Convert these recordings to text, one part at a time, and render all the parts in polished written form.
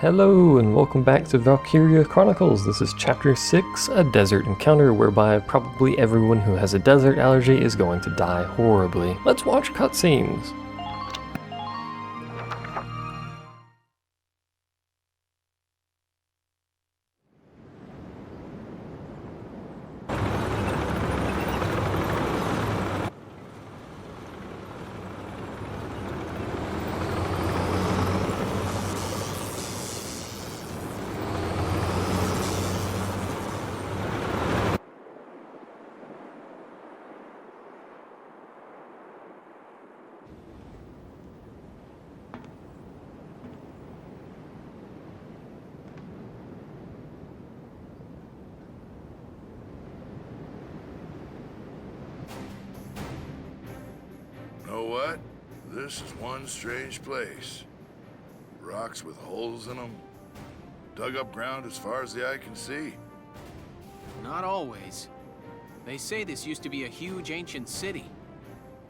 Hello and welcome back to Valkyria Chronicles. This is Chapter 6, a desert encounter whereby probably everyone who has a desert allergy is going to die horribly. Let's watch cutscenes. Know what? This is one strange place. Rocks with holes in them. Dug up ground as far as the eye can see. Not always. They say this used to be a huge ancient city.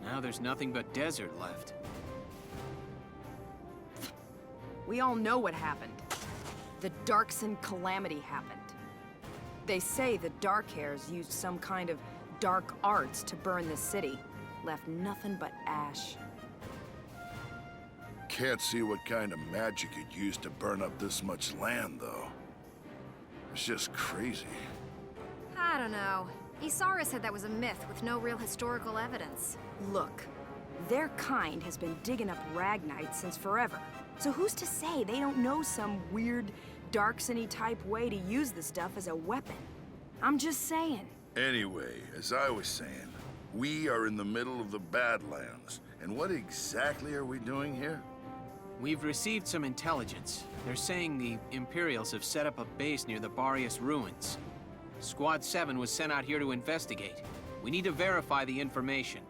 Now there's nothing but desert left. We all know what happened. The Darkson calamity happened. They say the Darkhairs used some kind of dark arts to burn the city. Left nothing but ash. Can't see what kind of magic you'd use to burn up this much land, though. It's just crazy. I don't know. Isara said that was a myth with no real historical evidence. Look, their kind has been digging up Ragnite since forever. So who's to say they don't know some weird, Darksony type way to use the stuff as a weapon? I'm just saying. Anyway, as I was saying, we are in the middle of the Badlands. And what exactly are we doing here? We've received some intelligence. They're saying the Imperials have set up a base near the Barrius ruins. Squad 7 was sent out here to investigate. We need to verify the information.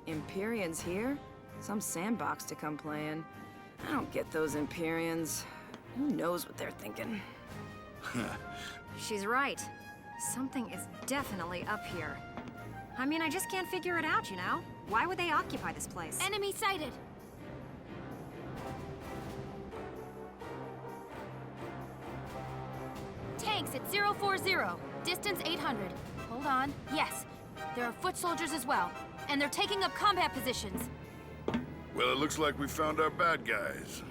Imperians here? Some sandbox to come play in. I don't get those Imperians. Who knows what they're thinking? She's right. Something is definitely up here. I mean, I just can't figure it out, you know? Why would they occupy this place? Enemy sighted! Tanks at 040, distance 800. Hold on. Yes, there are foot soldiers as well, and they're taking up combat positions. Well, it looks like we found our bad guys.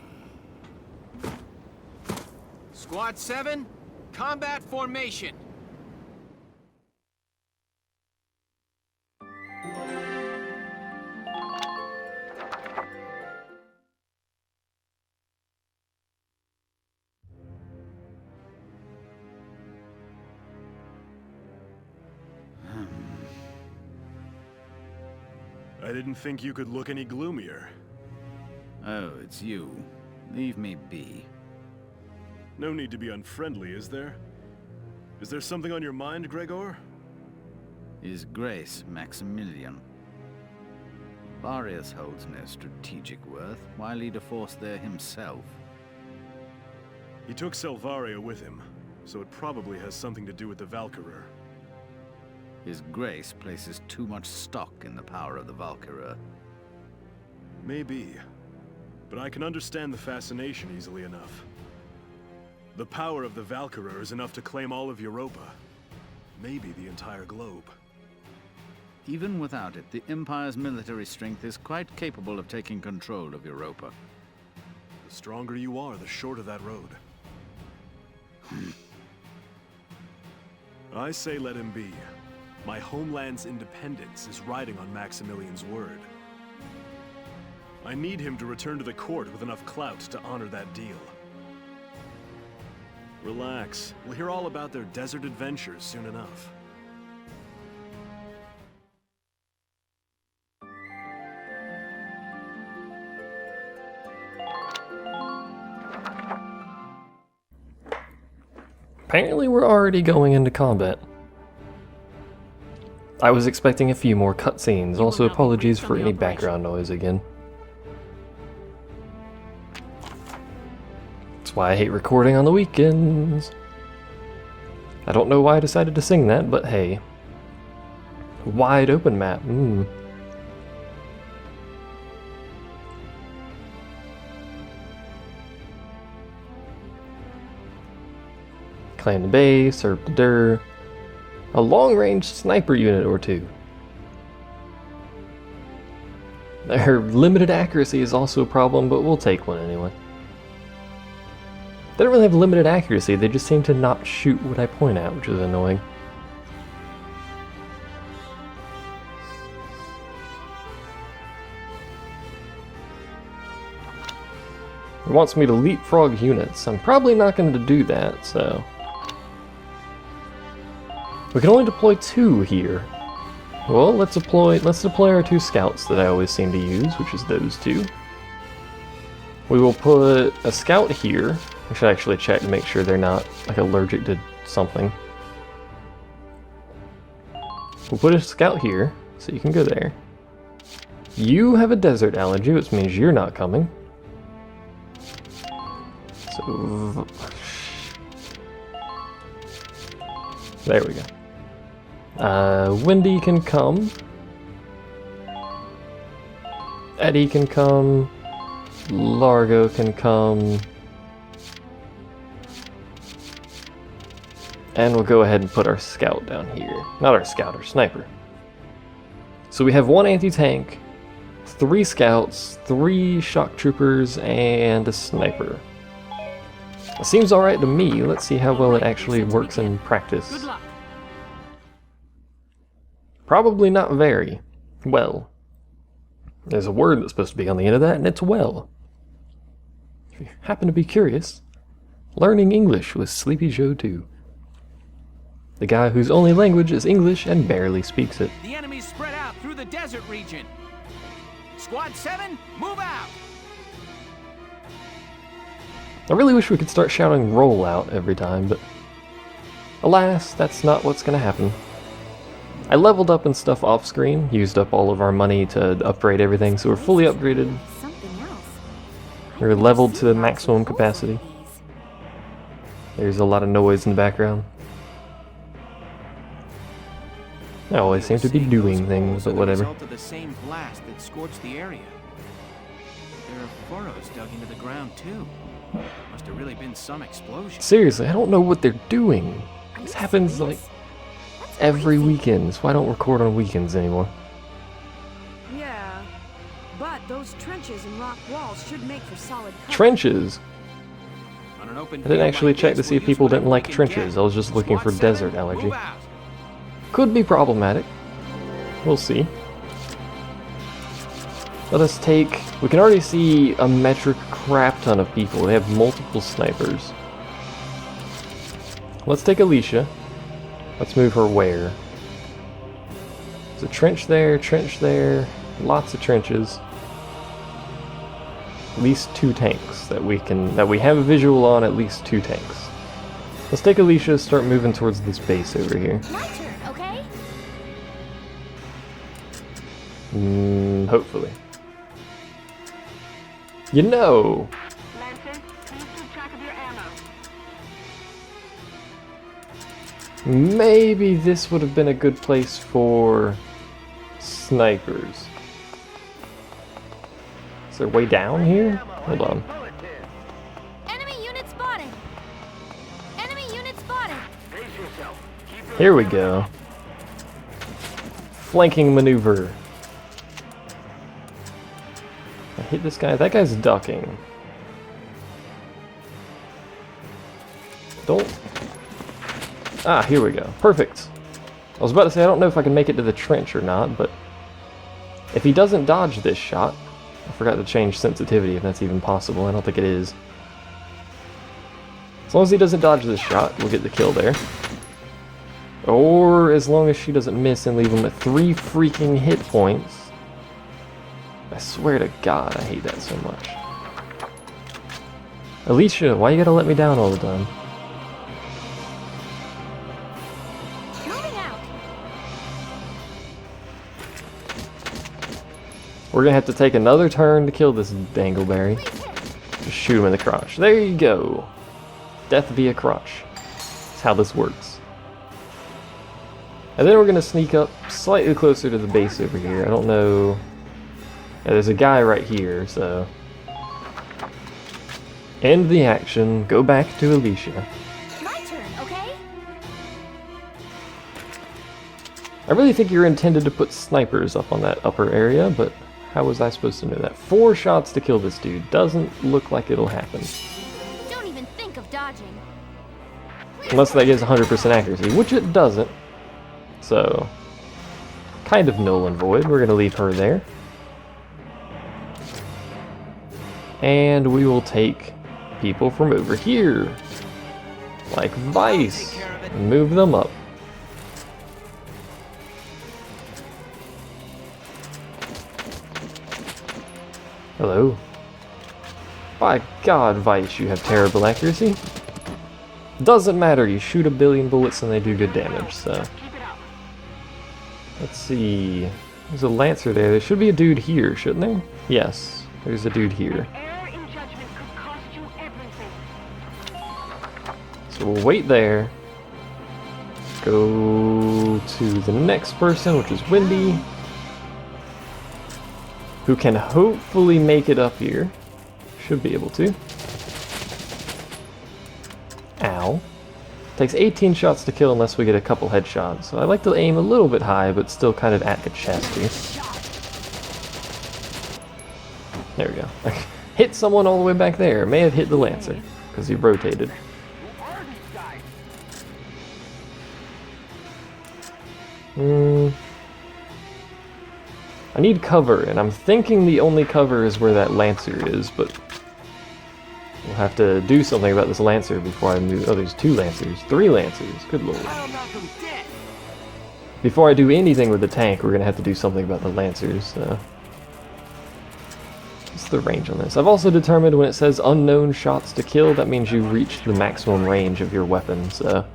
Squad 7, combat formation. I didn't think you could look any gloomier. Oh, it's you. Leave me be. No need to be unfriendly, is there? Is there something on your mind, Gregor? His Grace Maximilian. Barrius holds no strategic worth. Why lead a force there himself? He took Selvaria with him, so it probably has something to do with the Valkyria. His Grace places too much stock in the power of the Valkyria. Maybe, but I can understand the fascination easily enough. The power of the Valkyria is enough to claim all of Europa. Maybe the entire globe. Even without it, the Empire's military strength is quite capable of taking control of Europa. The stronger you are, the shorter that road. I say let him be. My homeland's independence is riding on Maximilian's word. I need him to return to the court with enough clout to honor that deal. Relax. We'll hear all about their desert adventures soon enough. Apparently we're already going into combat. I was expecting a few more cutscenes, also apologies for any background noise again. That's why I hate recording on the weekends. I don't know why I decided to sing that, but hey. Wide open map, Claim the base, serve the dir. A long-range sniper unit or two. Their limited accuracy is also a problem, but we'll take one anyway. They don't really have limited accuracy, they just seem to not shoot what I point at, which is annoying. It wants me to leapfrog units. I'm probably not going to do that, so... We can only deploy 2 here. Well, let's deploy our 2 scouts that I always seem to use, which is those 2. We will put a scout here. I should actually check to make sure they're not like allergic to something. We'll put a scout here, so you can go there. You have a desert allergy, which means you're not coming. So... There we go. Wendy can come. Eddie can come. Largo can come. And we'll go ahead and put our scout down here. Not our scout, our sniper. So we have 1 anti-tank, 3 scouts, 3 shock troopers, and a sniper. It seems alright to me. Let's see how well it actually works in practice. Good luck. Probably not very well. There's a word that's supposed to be on the end of that, and it's well. If you happen to be curious, learning English with Sleepy Joe 2. The guy whose only language is English and barely speaks it. The enemy's spread out through the desert region. Squad 7, move out! I really wish we could start shouting roll out every time, but alas, that's not what's gonna happen. I leveled up and stuff off screen, used up all of our money to upgrade everything, so we're fully upgraded. We're leveled to the maximum capacity. There's a lot of noise in the background. I always seem to be doing things, but whatever. Result of the same blast that scorched the area. There are furrows dug into the ground too. Must have really been some explosion. Seriously, I don't know what they're doing. This happens like every weekend, so I don't record on weekends anymore. Yeah, but those trenches and rock walls should make for solid cover. Trenches? On an open I didn't field actually like check to this, see if we'll use people didn't whatever like we can trenches. get. I was just looking for Squad 7, desert allergy. move out. Could be problematic. We'll see. Let us take... We can already see a metric crap ton of people. They have multiple snipers. Let's take Alicia. Let's move her where? There's a trench there, lots of trenches. At least 2 tanks that we have a visual on, at least 2 tanks. Let's take Alicia, start moving towards this base over here. My turn, okay? Hopefully. You know! Lancer, please keep track of your ammo. Maybe this would have been a good place for snipers. Is there a way down here? Hold on. Enemy unit spotted. Enemy unit spotted. Here we go. Flanking maneuver. I hit this guy. That guy's ducking. Don't. Ah, here we go. Perfect. I was about to say, I don't know if I can make it to the trench or not, but if he doesn't dodge this shot, I forgot to change sensitivity if that's even possible. I don't think it is. As long as he doesn't dodge this shot, we'll get the kill there. Or as long as she doesn't miss and leave him at 3 freaking hit points. I swear to God, I hate that so much. Alicia, why you gotta let me down all the time? Moving out. We're gonna have to take another turn to kill this dangleberry. Just shoot him in the crotch. There you go. Death via crotch. That's how this works. And then we're gonna sneak up slightly closer to the base over here. I don't know. Yeah, there's a guy right here, so. End the action. Go back to Alicia. My turn, okay? I really think you're intended to put snipers up on that upper area, but how was I supposed to know that? 4 shots to kill this dude. Doesn't look like it'll happen. Don't even think of dodging. Unless that gives 100% accuracy, which it doesn't. So, kind of null and void. We're going to leave her there. And we will take people from over here. Like Vice. And move them up. Hello. By God, Vice, you have terrible accuracy. Doesn't matter, you shoot 1 billion bullets and they do good damage, so. Let's see. There's a Lancer there. There should be a dude here, shouldn't there? Yes, there's a dude here. So we'll wait there. Go to the next person, which is Wendy, who can hopefully make it up here. Should be able to. Ow. Takes 18 shots to kill unless we get a couple headshots. So I like to aim a little bit high, but still kind of at the chest here. There we go. Hit someone all the way back there. May have hit the Lancer, because he rotated. I need cover, and I'm thinking the only cover is where that Lancer is, but we'll have to do something about this Lancer before I move. Oh, there's 2 Lancers. 3 Lancers. Good lord. Before I do anything with the tank, we're going to have to do something about the Lancers. What's the range on this? I've also determined when it says unknown shots to kill, that means you've reached the maximum range of your weapon, so.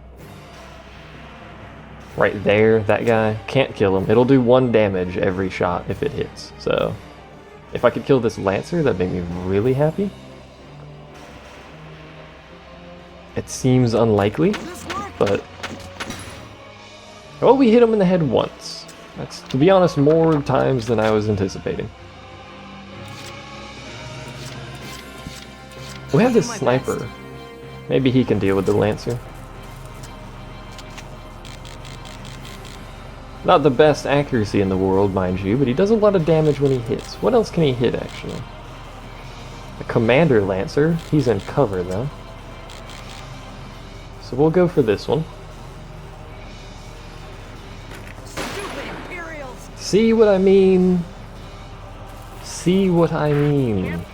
Right there, that guy, can't kill him. It'll do 1 damage every shot if it hits. So, if I could kill this Lancer, that'd make me really happy. It seems unlikely, but... well, we hit him in the head once. That's, to be honest, more times than I was anticipating. We have this sniper. Maybe he can deal with the Lancer. Not the best accuracy in the world, mind you, but he does a lot of damage when he hits. What else can he hit, actually? The Commander Lancer. He's in cover, though. So we'll go for this one. See what I mean? See what I mean?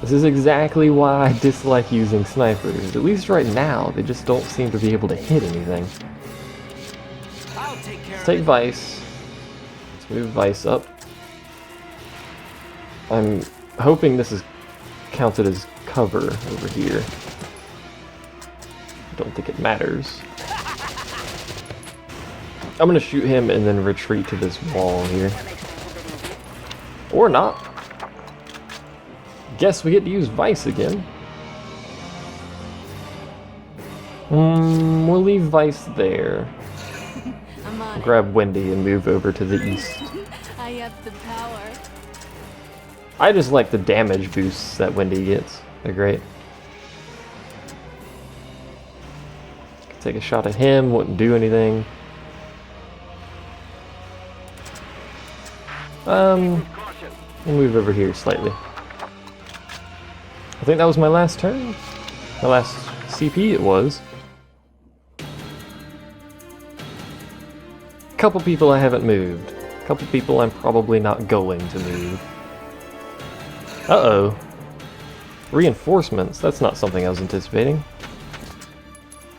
This is exactly why I dislike using snipers. At least right now, they just don't seem to be able to hit anything. Let's take Vice. Let's move Vice up. I'm hoping this is counted as cover over here. I don't think it matters. I'm gonna shoot him and then retreat to this wall here. Or not. Guess we get to use Vice again. We'll leave Vice there. Grab Wendy and move over to the east. I have the power. I just like the damage boosts that Wendy gets. They're great. Take a shot at him, wouldn't do anything. We'll move over here slightly. I think that was my last turn. My last CP it was. Couple people I haven't moved. Couple people I'm probably not going to move. Uh-oh. Reinforcements. That's not something I was anticipating.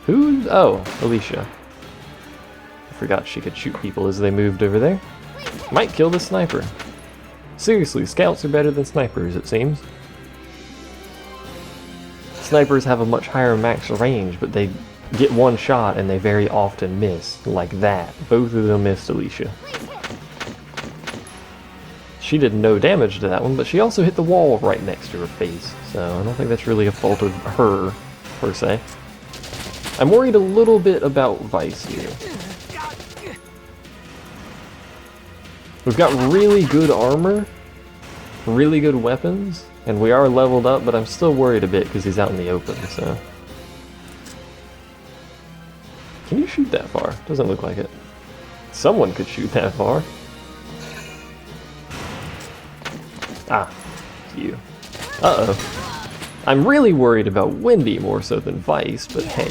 Who? Oh, Alicia. I forgot she could shoot people as they moved over there. Might kill the sniper. Seriously, scouts are better than snipers, it seems. Snipers have a much higher max range, but they get 1 shot and they very often miss, like that. Both of them missed Alicia. She did no damage to that one, but she also hit the wall right next to her face, so I don't think that's really a fault of her, per se. I'm worried a little bit about Vice here. We've got really good armor, really good weapons, and we are leveled up, but I'm still worried a bit because he's out in the open, so... Can you shoot that far? Doesn't look like it. Someone could shoot that far. Ah, you. Uh-oh. I'm really worried about Wendy more so than Vice, but hey.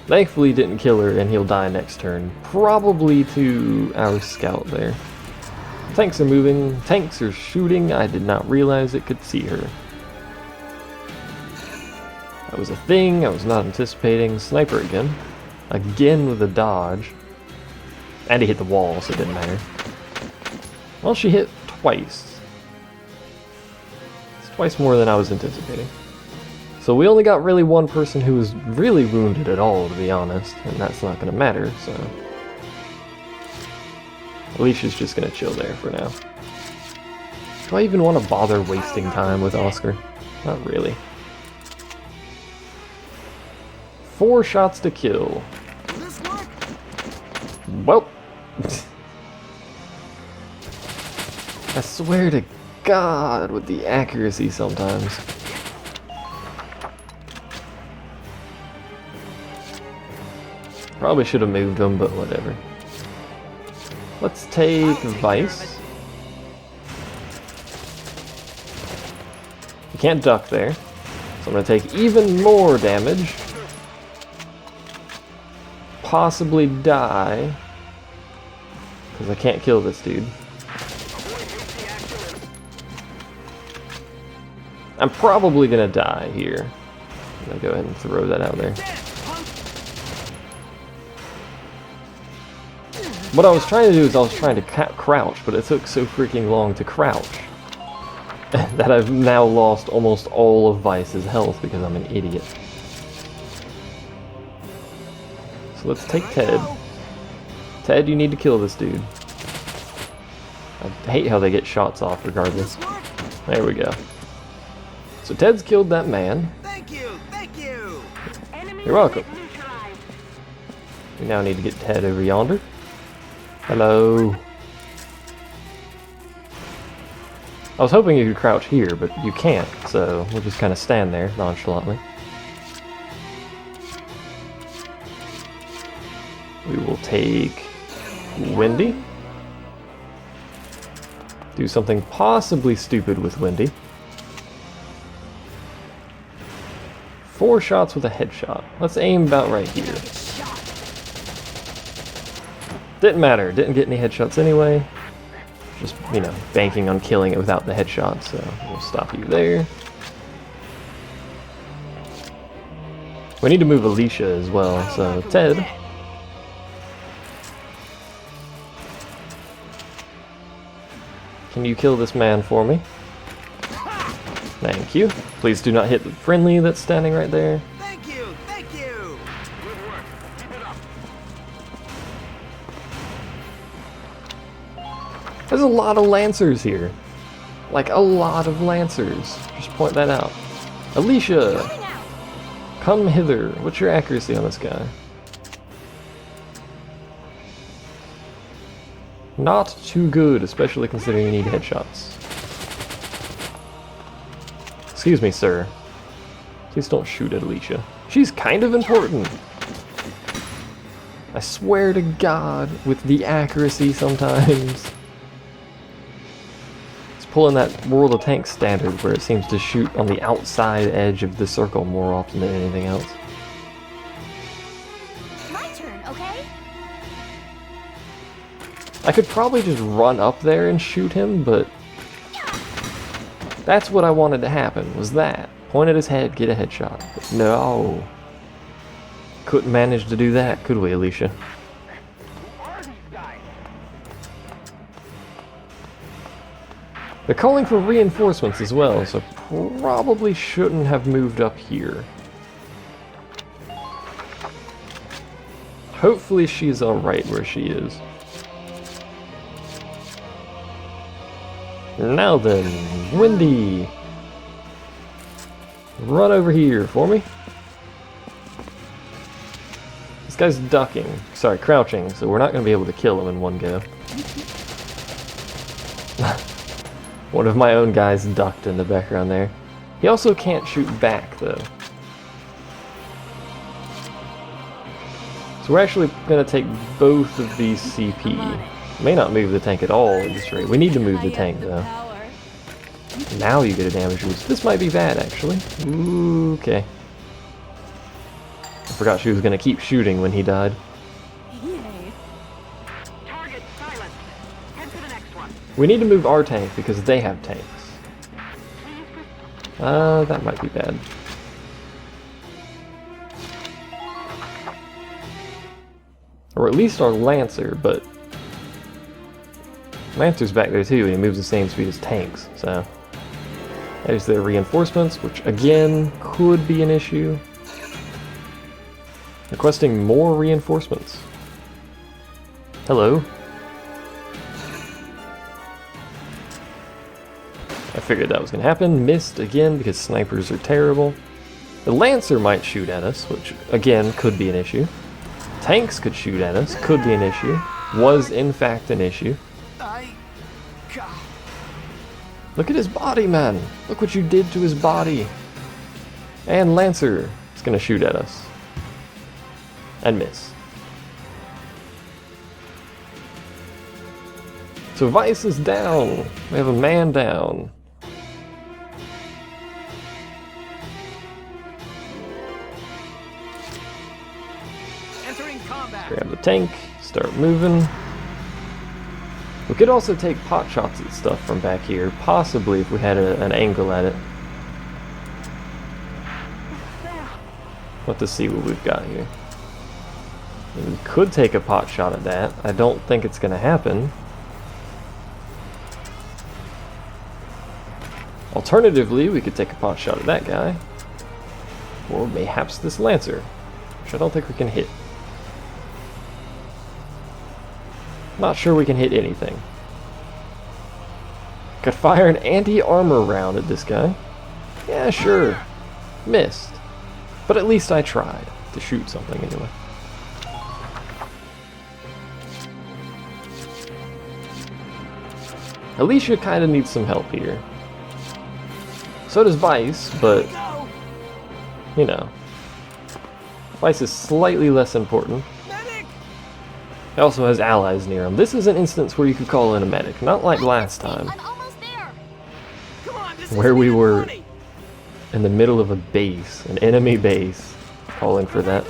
Thankfully didn't kill her and he'll die next turn. Probably to our scout there. Tanks are moving, tanks are shooting. I did not realize it could see her. That was a thing I was not anticipating. Sniper again. Again with a dodge. And he hit the wall, so it didn't matter. Well, she hit twice. It's twice more than I was anticipating. So we only got really one person who was really wounded at all, to be honest. And that's not going to matter, so... Alicia's just going to chill there for now. Do I even want to bother wasting time with Oscar? Not really. 4 shots to kill. Well... I swear to God with the accuracy sometimes. Probably should have moved him, but whatever. Let's take Vice. You can't duck there, so I'm going to take even more damage. Possibly die, because I can't kill this dude. I'm probably going to die here. I'm going to go ahead and throw that out there. What I was trying to do is I was trying to crouch, but it took so freaking long to crouch that I've now lost almost all of Vice's health because I'm an idiot. So let's take Ted. Ted, you need to kill this dude. I hate how they get shots off regardless. There we go. So Ted's killed that man. Thank you, thank you. You're welcome. We now need to get Ted over yonder. Hello. I was hoping you could crouch here, but you can't, so we'll just kind of stand there nonchalantly. We will take Wendy. Do something possibly stupid with Wendy. 4 shots with a headshot. Let's aim about right here. Didn't matter, didn't get any headshots anyway. Just, you know, banking on killing it without the headshot, so we'll stop you there. We need to move Alicia as well, so Ted. Can you kill this man for me? Thank you. Please do not hit the friendly that's standing right there. Thank you, thank you. There's a lot of Lancers here. Like, a lot of Lancers. Just point that out. Alicia! Come hither. What's your accuracy on this guy? Not too good, especially considering you need headshots. Excuse me, sir. Please don't shoot at Alicia. She's kind of important. I swear to God, with the accuracy sometimes. Pulling that World of Tanks standard where it seems to shoot on the outside edge of the circle more often than anything else. My turn, okay? I could probably just run up there and shoot him, but that's what I wanted to happen, was that. Point at his head, get a headshot. But no. Couldn't manage to do that, could we, Alicia? They're calling for reinforcements as well, so probably shouldn't have moved up here. Hopefully she's alright where she is. Now then, Wendy! Run over here for me. This guy's ducking, sorry, crouching, so we're not going to be able to kill him in one go. One of my own guys ducked in the background there. He also can't shoot back, though. So we're actually going to take both of these CP. May not move the tank at all at this rate. We need to move the tank though. Now you get a damage boost. This might be bad actually. Ooh, okay. I forgot she was going to keep shooting when he died. Target silent. Head to the next one. We need to move our tank because they have tanks. That might be bad. Or at least our Lancer, but Lancer's back there too, and he moves the same speed as tanks, so. There's their reinforcements, which again could be an issue. Requesting more reinforcements. Hello. I figured that was going to happen. Missed again because snipers are terrible. The Lancer might shoot at us, which again could be an issue. Tanks could shoot at us, could be an issue. Was in fact an issue. Look at his body, man. Look what you did to his body. And Lancer is going to shoot at us. And miss. So Vice is down. We have a man down. Entering combat. Grab the tank, start moving. We could also take pot shots at stuff from back here, possibly if we had an angle at it. Let's see what we've got here. We could take a pot shot at that. I don't think it's going to happen. Alternatively, we could take a pot shot at that guy. Or mayhaps this Lancer, which I don't think we can hit. Not sure we can hit anything. Could fire an anti-armor round at this guy. Yeah, sure. Missed. But at least I tried to shoot something anyway. Alicia kind of needs some help here. So does Vice, but, you know, Vice is slightly less important. He also has allies near him. This is an instance where you could call in a medic, not like last time, where we were in the middle of a base, an enemy base, calling for that.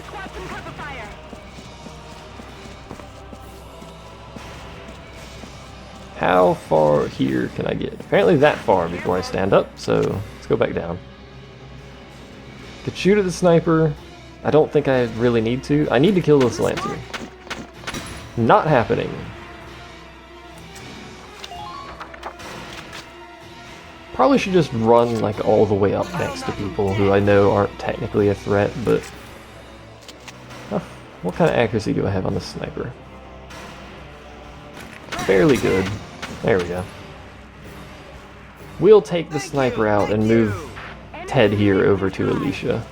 How far here can I get? Apparently that far before I stand up, so let's go back down. Could shoot at the sniper. I don't think I really need to. I need to kill this Lancer. Not happening. Probably should just run like all the way up next to people who I know aren't technically a threat, but what kind of accuracy do I have on the sniper? Fairly good. There we go. We'll take the sniper out and move Ted here over to Alicia.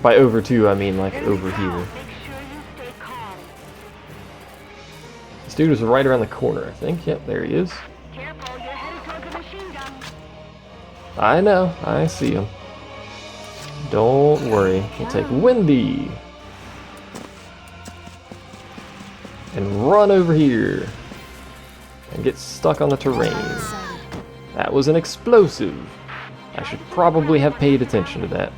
By over to, I mean like over here. This dude is right around the corner, I think. Yep, there he is. I know, I see him. Don't worry, we'll take Wendy. And run over here. And get stuck on the terrain. That was an explosive. I should probably have paid attention to that.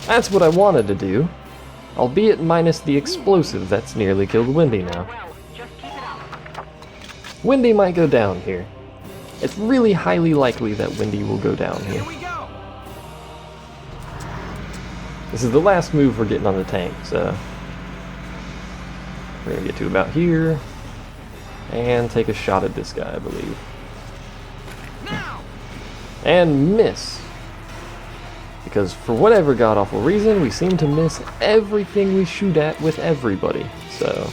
That's what I wanted to do. Albeit minus the explosive that's nearly killed Wendy now. Wendy might go down here. It's really highly likely that Wendy will go down here. This is the last move we're getting on the tank, so we're gonna get to about here and take a shot at this guy, I believe. And miss. Because for whatever god-awful reason, we seem to miss everything we shoot at with everybody, so.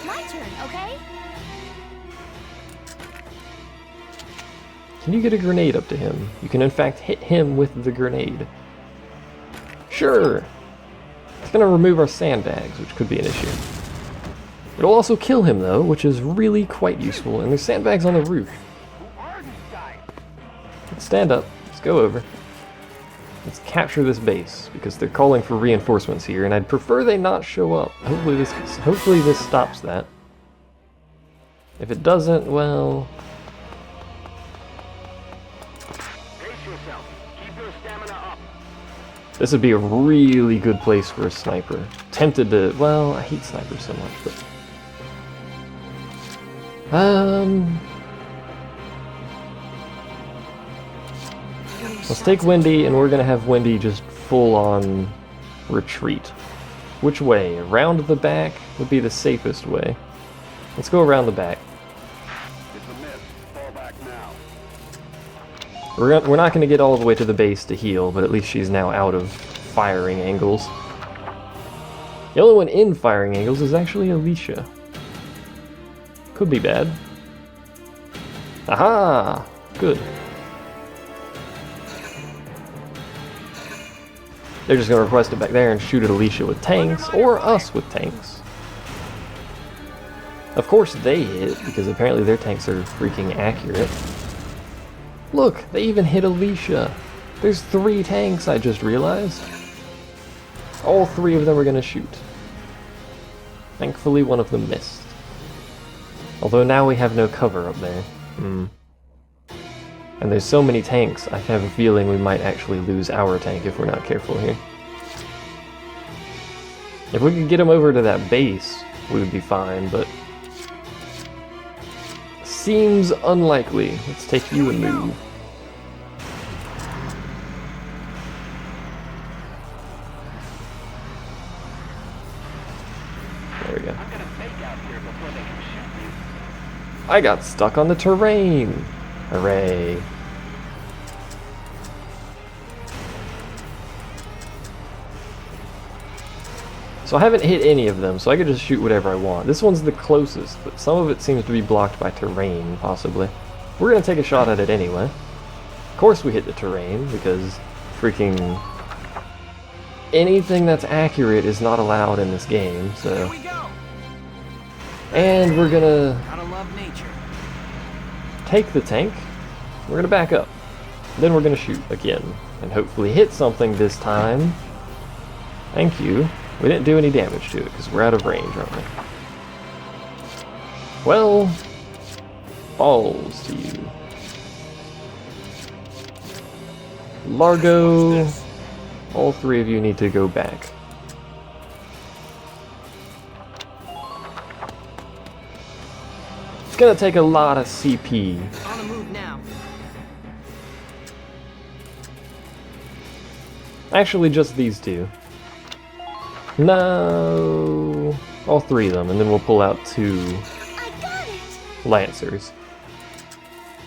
My turn, okay? Can you get a grenade up to him? You can in fact hit him with the grenade. Sure. It's gonna remove our sandbags, which could be an issue. It'll also kill him though, which is really quite useful, and there's sandbags on the roof. stand up. Let's go over. Let's capture this base, because they're calling for reinforcements here, and I'd prefer they not show up. Hopefully this stops that. If it doesn't, well... This would be a really good place for a sniper. Tempted to... well, I hate snipers so much, but... let's take Wendy, and we're gonna have Wendy just full-on retreat. Which way? Around the back would be the safest way. Let's go around the back. We're not going to get all the way to the base to heal, but at least she's now out of firing angles. The only one in firing angles is actually Alicia. Could be bad. Aha! Good. They're just going to request it back there and shoot at Alicia with tanks, or us with tanks. Of course they hit, because apparently their tanks are freaking accurate. Look, they even hit Alicia. There's 3 tanks, I just realized. All 3 of them are going to shoot. Thankfully, one of them missed. Although now we have no cover up there. And there's so many tanks, I have a feeling we might actually lose our tank if we're not careful here. If we could get them over to that base, we would be fine, but... seems unlikely. Let's take you and move. There we go. I got stuck on the terrain. Hooray. So I haven't hit any of them, so I could just shoot whatever I want. This one's the closest, but some of it seems to be blocked by terrain, possibly. We're gonna take a shot at it anyway. Of course we hit the terrain, because freaking anything that's accurate is not allowed in this game, so... And we're gonna take the tank. We're gonna back up. Then we're gonna shoot again, and hopefully hit something this time. Thank you. We didn't do any damage to it, because we're out of range, aren't we? Well, balls to you. Largo, all 3 of you need to go back. It's gonna take a lot of CP. On the move now. Actually, just these 2. No, all 3 of them, and then we'll pull out 2 Lancers.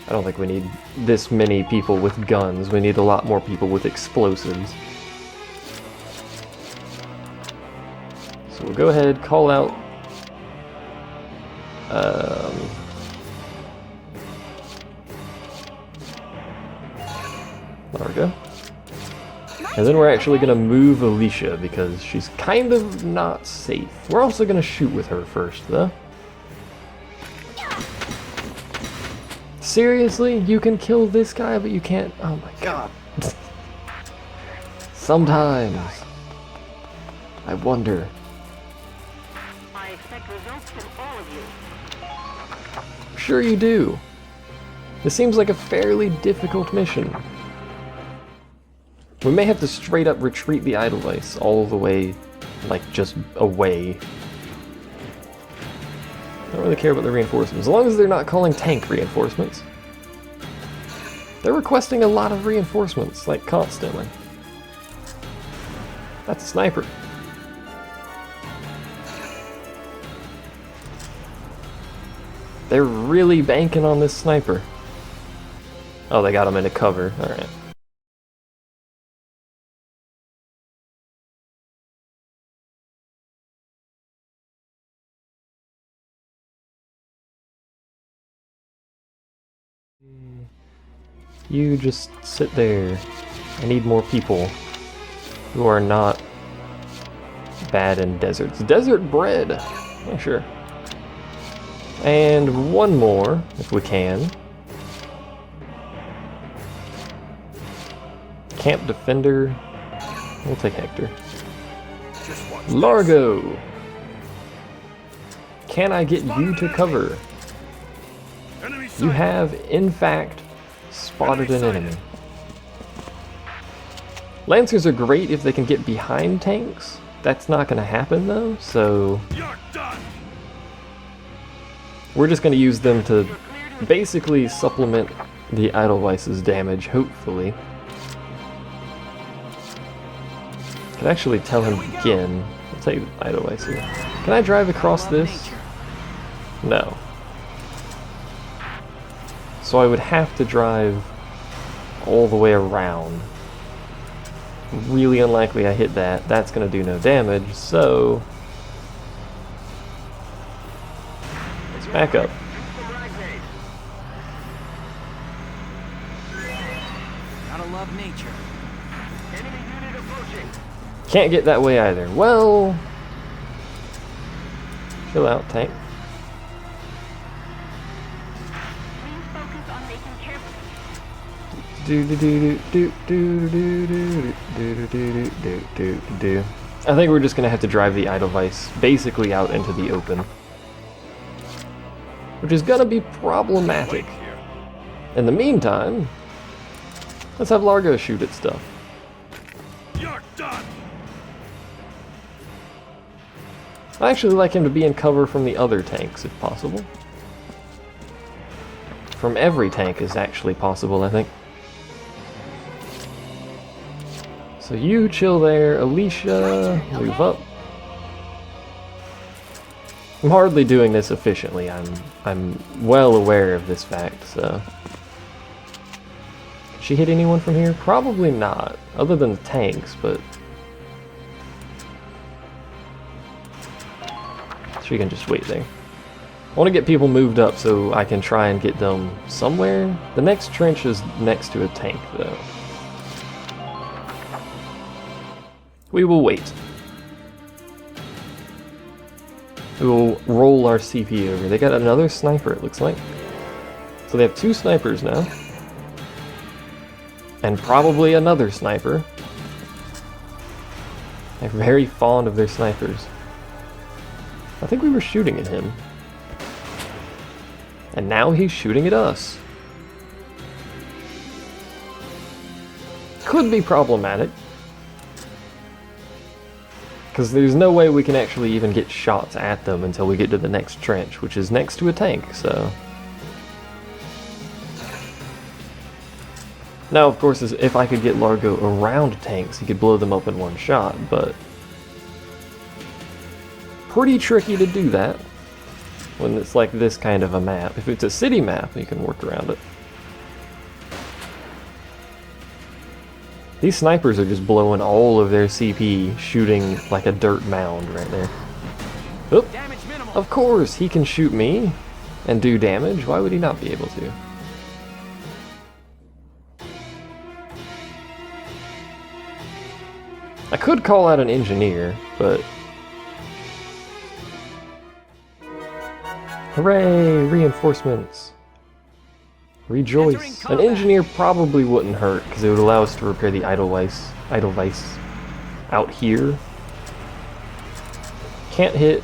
I don't think we need this many people with guns. We need a lot more people with explosives. So we'll go ahead, call out. There we go. And then we're actually going to move Alicia, because she's kind of not safe. We're also going to shoot with her first, though. Seriously? You can kill this guy, but you can't... oh my god. Sometimes. I wonder. I expect results from all of you. Sure you do. This seems like a fairly difficult mission. We may have to straight up retreat the Edelweiss all the way, like, just away. I don't really care about the reinforcements, as long as they're not calling tank reinforcements. They're requesting a lot of reinforcements, like, constantly. That's a sniper. They're really banking on this sniper. Oh, they got him into cover. Alright. You just sit there. I need more people who are not bad in deserts. Desert bread! Yeah, sure. And one more, if we can. Camp Defender. We'll take Hector. Largo! Can I get you to cover? You have, in fact, spotted an enemy. Lancers are great if they can get behind tanks. That's not going to happen though, so we're just going to use them to basically supplement the Edelweiss's damage, hopefully. I can actually tell him again. I'll take Edelweiss here. Can I drive across this? No. So I would have to drive all the way around. Really unlikely I hit that. That's going to do no damage, so let's back up. Gotta love nature. Can't get that way either. Well, chill out, tank. I think we're just gonna have to drive the Edelweiss basically out into the open, which is gonna be problematic. In the meantime, let's have Largo shoot at stuff. I actually like him to be in cover from the other tanks if possible. From every tank is actually possible, I think. So you chill there, Alicia, move up. I'm hardly doing this efficiently. I'm well aware of this fact, so. Can she hit anyone from here? Probably not, other than the tanks, but she can just wait there. I want to get people moved up so I can try and get them somewhere. The next trench is next to a tank, though. We will wait. We will roll our CP over. They got another sniper, it looks like. So they have 2 snipers now. And probably another sniper. They're very fond of their snipers. I think we were shooting at him. And now he's shooting at us. Could be problematic. Because there's no way we can actually even get shots at them until we get to the next trench, which is next to a tank, so. Now, of course, if I could get Largo around tanks, he could blow them up in one shot, but pretty tricky to do that when it's like this kind of a map. If it's a city map, you can work around it. These snipers are just blowing all of their CP, shooting like a dirt mound right there. Oop. Of course, he can shoot me and do damage. Why would he not be able to? I could call out an engineer, but hooray! Reinforcements. Rejoice. An engineer probably wouldn't hurt, because it would allow us to repair the Edelweiss out here. Can't hit.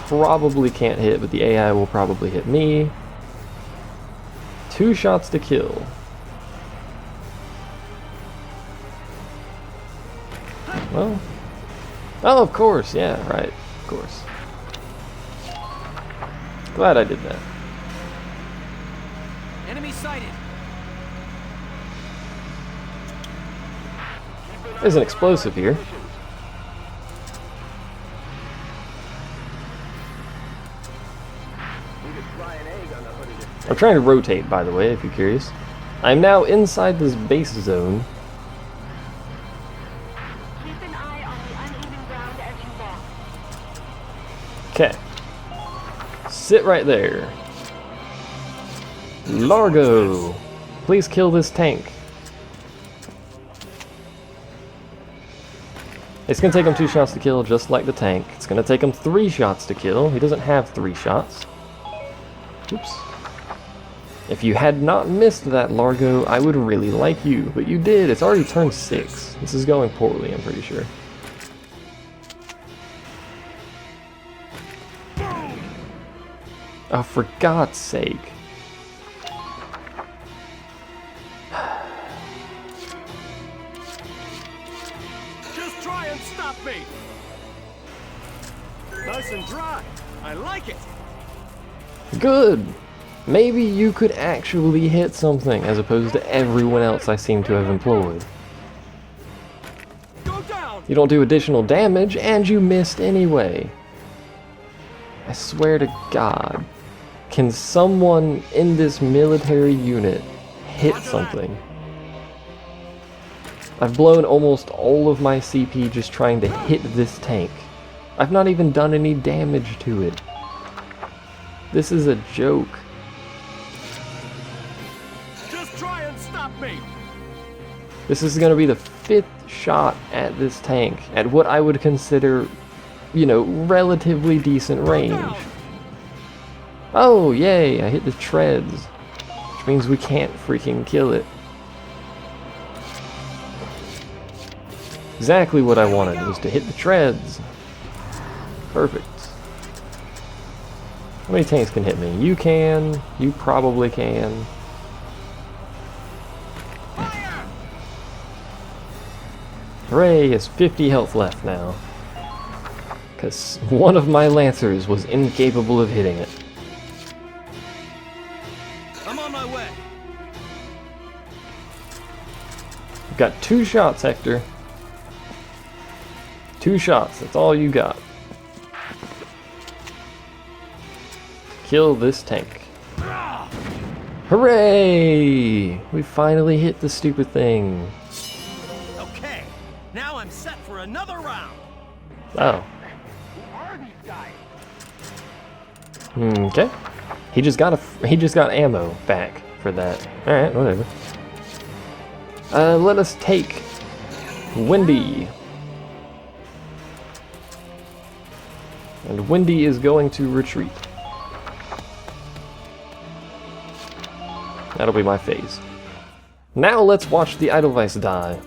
Probably can't hit, but the AI will probably hit me. 2 shots to kill. Well. Oh, of course. Yeah, right. Of course. Glad I did that. Enemy sighted. There's an explosive here. I'm trying to rotate, by the way, if you're curious. I'm now inside this base zone. Okay. Sit right there. Largo! Please kill this tank. It's gonna take him 2 shots to kill, just like the tank. It's gonna take him 3 shots to kill. He doesn't have 3 shots. Oops. If you had not missed that, Largo, I would really like you, but you did. It's already turned 6. This is going poorly, I'm pretty sure. Oh, for God's sake. Just try and stop me! Nice and dry. I like it. Good. Maybe you could actually hit something as opposed to everyone else I seem to have employed. Go down. You don't do additional damage and you missed anyway. I swear to God. Can someone in this military unit hit something? I've blown almost all of my CP just trying to hit this tank. I've not even done any damage to it. This is a joke. Just try and stop me. This is going to be the 5th shot at this tank at what I would consider, you know, relatively decent range. Oh, yay, I hit the treads, which means we can't freaking kill it. Exactly what I wanted, was to hit the treads. Perfect. How many tanks can hit me? You can, you probably can. Hooray, it's 50 health left now. Because one of my lancers was incapable of hitting it. I'm on my way. You've got 2 shots, Hector. 2 shots, that's all you got. Kill this tank. Hooray! We finally hit the stupid thing. Okay, now I'm set for another round. Oh. Who are these guys? Okay. He just got ammo back for that. All right, whatever. Let us take Wendy. And Wendy is going to retreat. That'll be my phase. Now let's watch the Edelweiss die.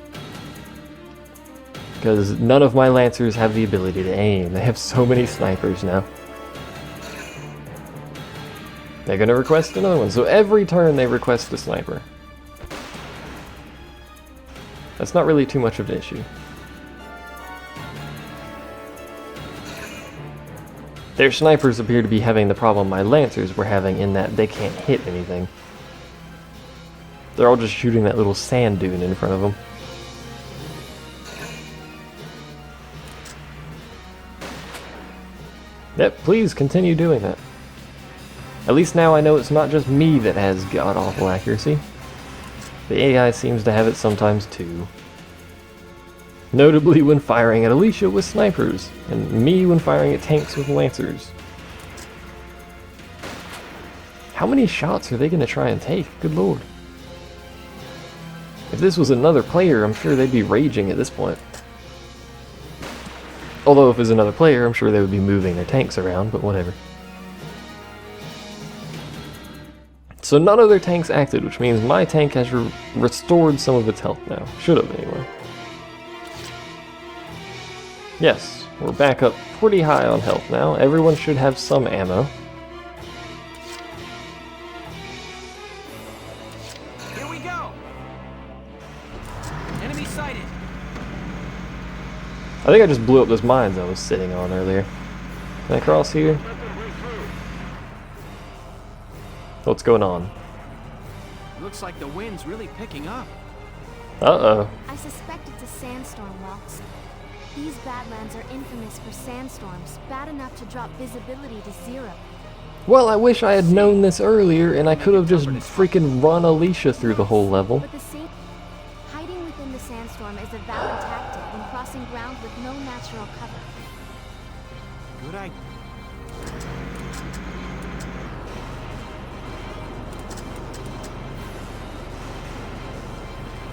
Because none of my Lancers have the ability to aim. They have so many snipers now. They're gonna request another one. So every turn they request a sniper. That's not really too much of an issue. Their snipers appear to be having the problem my Lancers were having in that they can't hit anything. They're all just shooting that little sand dune in front of them. Yep, please continue doing that. At least now I know it's not just me that has god-awful accuracy. The AI seems to have it sometimes too. Notably when firing at Alicia with snipers, and me when firing at tanks with lancers. How many shots are they going to try and take? Good lord. If this was another player, I'm sure they'd be raging at this point. Although if it was another player, I'm sure they would be moving their tanks around, but whatever. So none of their tanks acted, which means my tank has restored some of its health now. Should have, anyway. Yes, we're back up pretty high on health now. Everyone should have some ammo. Here we go. Enemy sighted. I think I just blew up those mines I was sitting on earlier. Can I cross here? What's going on? Looks like the wind's really picking up. Uh-oh. I suspect it's a sandstorm, Waltz. These badlands are infamous for sandstorms, bad enough to drop visibility to 0. Well, I wish I had known this earlier, and I could have just freaking run Alicia through the whole level. But hiding within the sandstorm is a valid tactic when crossing ground with no natural cover. Good idea.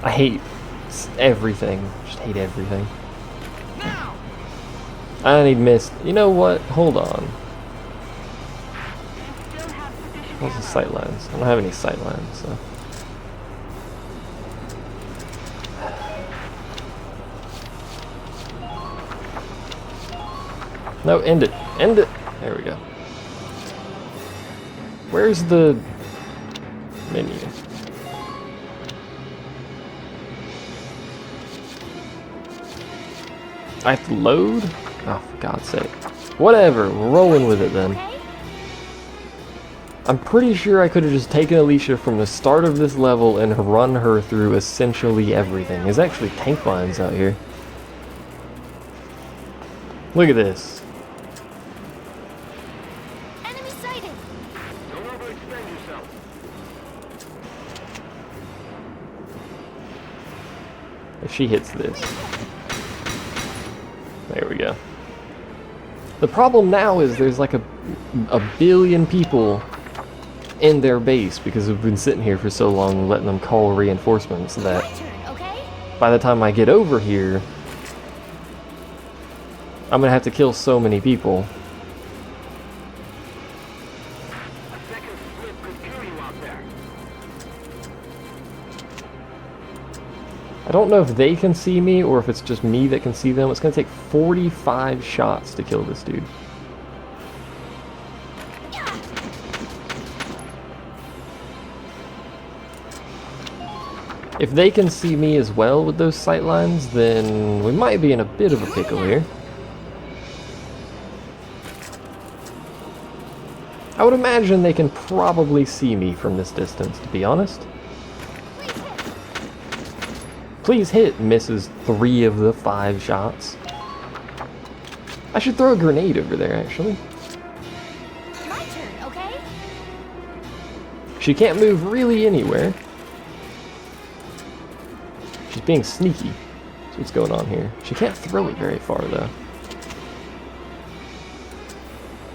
I hate everything. Just hate everything. Now. I need mist. You know what? Hold on. What's the sightlines? I don't have any sightlines, so. No, end it. End it! There we go. Where's the menu? I have to load? Oh, for God's sake. Whatever, we're rolling with it then. I'm pretty sure I could have just taken Alicia from the start of this level and run her through essentially everything. There's actually tank lines out here. Look at this. Enemy sighted. Don't overextend yourself. If she hits this. There we go. The problem now is there's like a billion people in their base because we've been sitting here for so long letting them call reinforcements that My turn, okay? by the time I get over here, I'm gonna have to kill so many people. A second split could kill you out there. I don't know if they can see me or if it's just me that can see them. It's gonna take 45 shots to kill this dude. If they can see me as well with those sightlines, then we might be in a bit of a pickle here. I would imagine they can probably see me from this distance, to be honest. Please hit misses 3 of the 5 shots. I should throw a grenade over there, actually. My turn, okay? She can't move really anywhere. She's being sneaky. That's what's going on here. She can't throw it very far, though.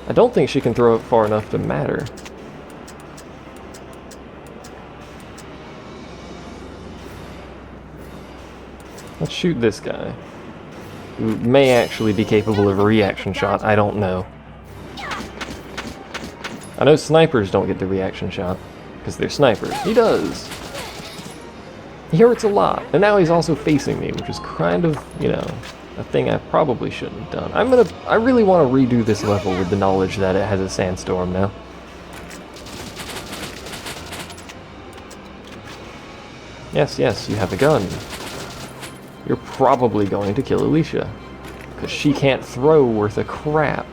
I don't think she can throw it far enough to matter. Let's shoot this guy, who may actually be capable of a reaction shot. I don't know. I know snipers don't get the reaction shot, because they're snipers. He does! He hurts a lot, and now he's also facing me, which is kind of, you know, a thing I probably shouldn't have done. I really want to redo this level with the knowledge that it has a sandstorm now. Yes, yes, you have a gun. You're probably going to kill Alicia, because she can't throw worth a crap.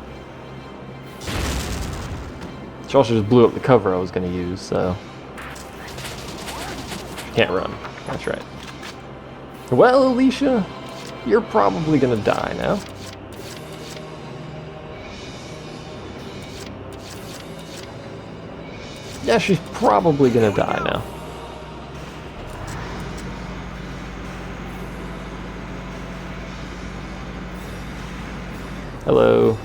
She also just blew up the cover I was going to use, so... She can't run. That's right. Well, Alicia, you're probably going to die now. Yeah, she's probably going to die now. Hello.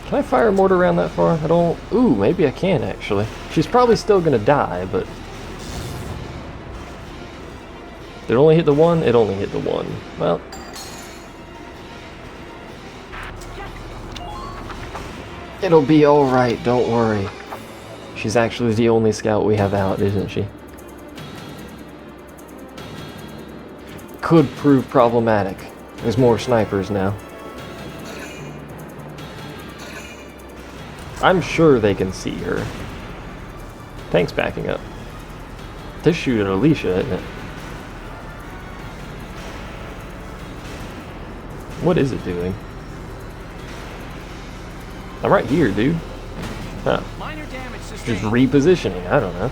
Can I fire a mortar around that far? I don't... Ooh, maybe I can, actually. She's probably still gonna die, but... Did it only hit the one? It only hit the one. Well... It'll be alright, don't worry. She's actually the only scout we have out, isn't she? Could prove problematic. There's more snipers now. I'm sure they can see her. Tank's backing up. This shoot at Alicia, isn't it? What is it doing? I'm right here, dude. Huh. Minor damage sustained. Just repositioning, I don't know.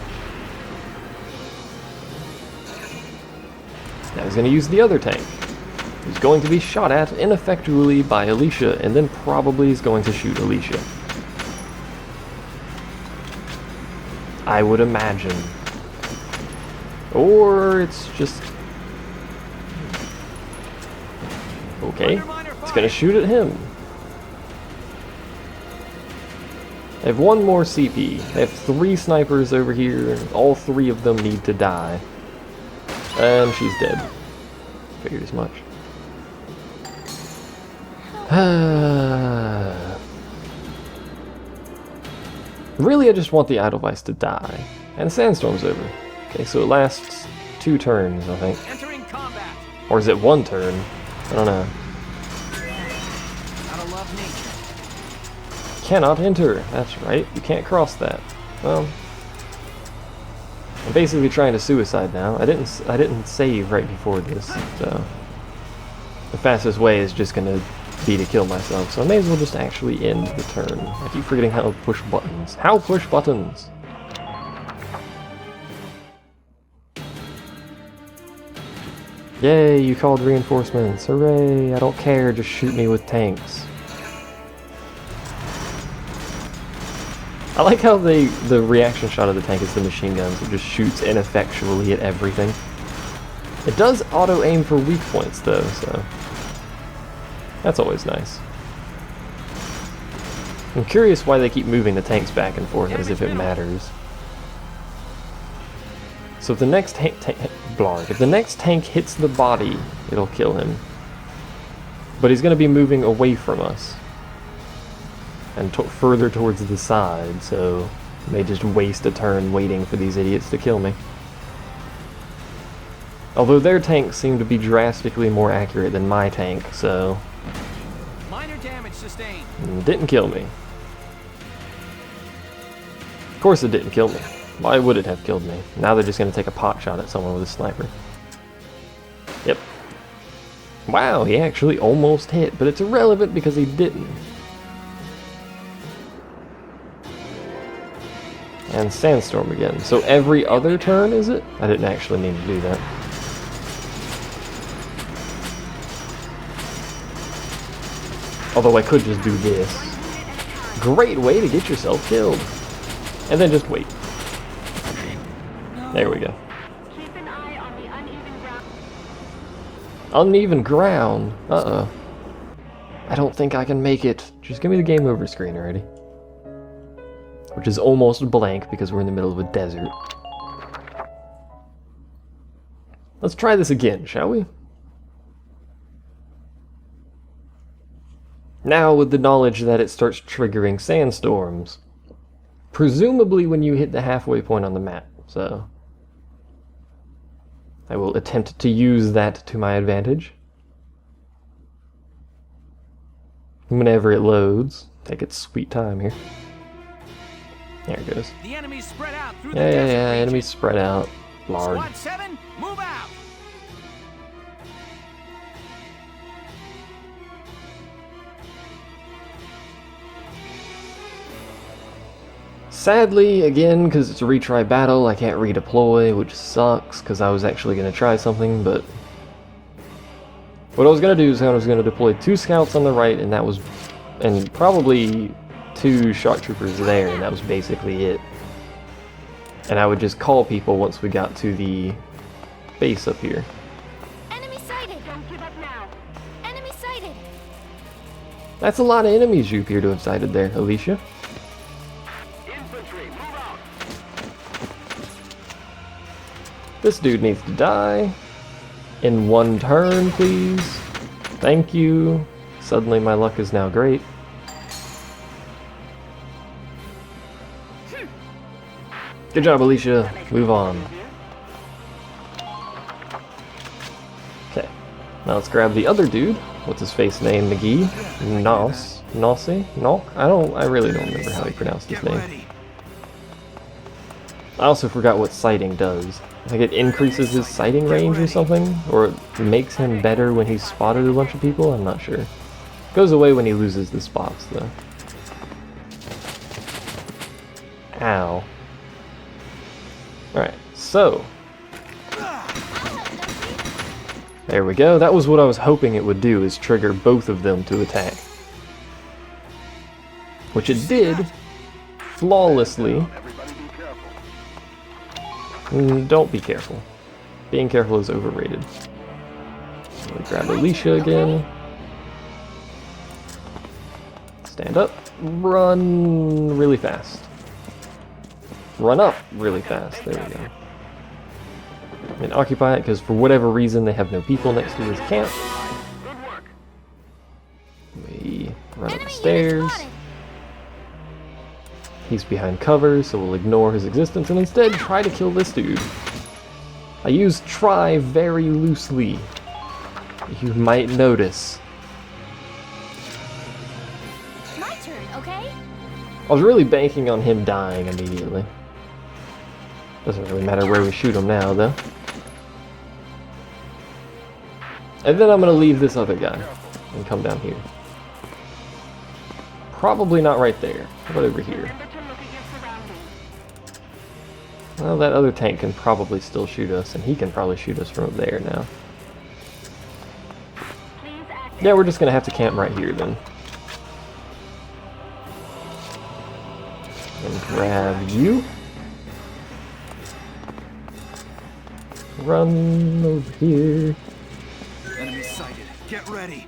Now he's gonna use the other tank. He's going to be shot at ineffectually by Alicia, and then probably is going to shoot Alicia. I would imagine. Or it's just... Okay, it's gonna shoot at him. They have one more CP. They have 3 snipers over here. All 3 of them need to die. And she's dead. Figured as much. Really, I just want the Edelweiss to die. And the sandstorm's over. Okay, so it lasts 2 turns, I think. Entering combat. Or is it 1 turn? I don't know. Gotta love nature. Cannot enter. That's right. You can't cross that. Well, I'm basically trying to suicide now. I didn't save right before this, so the fastest way is just gonna be to kill myself. So I may as well just actually end the turn. I keep forgetting how to push buttons. How push buttons? Yay, you called reinforcements. Hooray, I don't care, just shoot me with tanks. I like how the reaction shot of the tank is the machine guns. It just shoots ineffectually at everything. It does auto-aim for weak points though, so that's always nice. I'm curious why they keep moving the tanks back and forth as if it matters. So if the next if the next tank hits the body, it'll kill him. But he's going to be moving away from us. And further towards the side, so I may just waste a turn waiting for these idiots to kill me. Although their tanks seem to be drastically more accurate than my tank, so... Minor damage sustained. It didn't kill me. Of course it didn't kill me. Why would it have killed me? Now they're just going to take a pot shot at someone with a sniper. Yep. Wow, he actually almost hit, but it's irrelevant because he didn't. And sandstorm again. So every other turn, is it? I didn't actually mean to do that. Although I could just do this. Great way to get yourself killed. And then just wait. There we go. Keep an eye on the uneven ground. Uneven ground? Uh-oh. I don't think I can make it. Just give me the game over screen already. Which is almost blank because we're in the middle of a desert. Let's try this again, shall we? Now with the knowledge that it starts triggering sandstorms. Presumably when you hit the halfway point on the map, so... I will attempt to use that to my advantage. Whenever it loads. Take its sweet time here. There it goes. The enemies spread out through Yeah, the yeah, desert yeah, region. enemies spread out. Large. Squad 7, move out. Sadly, again, because it's a retry battle, I can't redeploy, which sucks, because I was actually going to try something, but... What I was going to do is I was going to deploy 2 scouts on the right, and that was... And probably 2 shock troopers there, and that was basically it. And I would just call people once we got to the base up here. Enemy sighted! Don't give up now. Enemy sighted! That's a lot of enemies you appear to have sighted there, Alicia. Infantry, move out. This dude needs to die. In 1 turn, please. Thank you. Suddenly my luck is now great. Good job, Alicia. Move on. Okay. Now let's grab the other dude. What's his face name? McGee? Nos? Nossi? No? I really don't remember how he pronounced his Get name. ready. I also forgot what sighting does. I think it increases his sighting range or something? Or it makes him better when he's spotted a bunch of people? I'm not sure. Goes away when he loses the spots, though. Ow. Alright, so. There we go. That was what I was hoping it would do, is trigger both of them to attack. Which it did, flawlessly. Everybody be careful. Don't be careful. Being careful is overrated. So we grab Alicia again. Stand up. Run really fast. Run up really fast. There we go. And occupy it because for whatever reason they have no people next to this camp. Good work. We run up the Enemy unit stairs. spotted. He's behind cover, so we'll ignore his existence and instead try to kill this dude. I use try very loosely. You might notice. My turn, okay? I was really banking on him dying immediately. Doesn't really matter where we shoot him now, though. And then I'm gonna leave this other guy and come down here. Probably not right there. How about over here? Well, that other tank can probably still shoot us, and he can probably shoot us from up there now. Yeah, we're just gonna have to camp right here then. And grab you. Run over here. Enemy sighted. Get ready.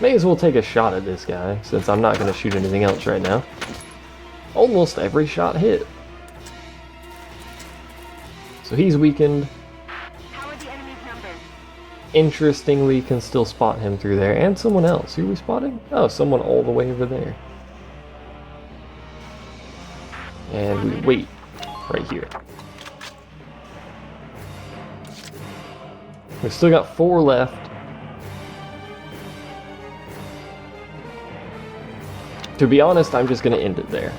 May as well take a shot at this guy, since I'm not going to shoot anything else right now. Almost every shot hit. So he's weakened. How are the enemy's numbers? Interestingly, can still spot him through there. And someone else. Who are we spotting? Oh, someone all the way over there. And we wait right here. We've still got 4 left. To be honest, I'm just going to end it there.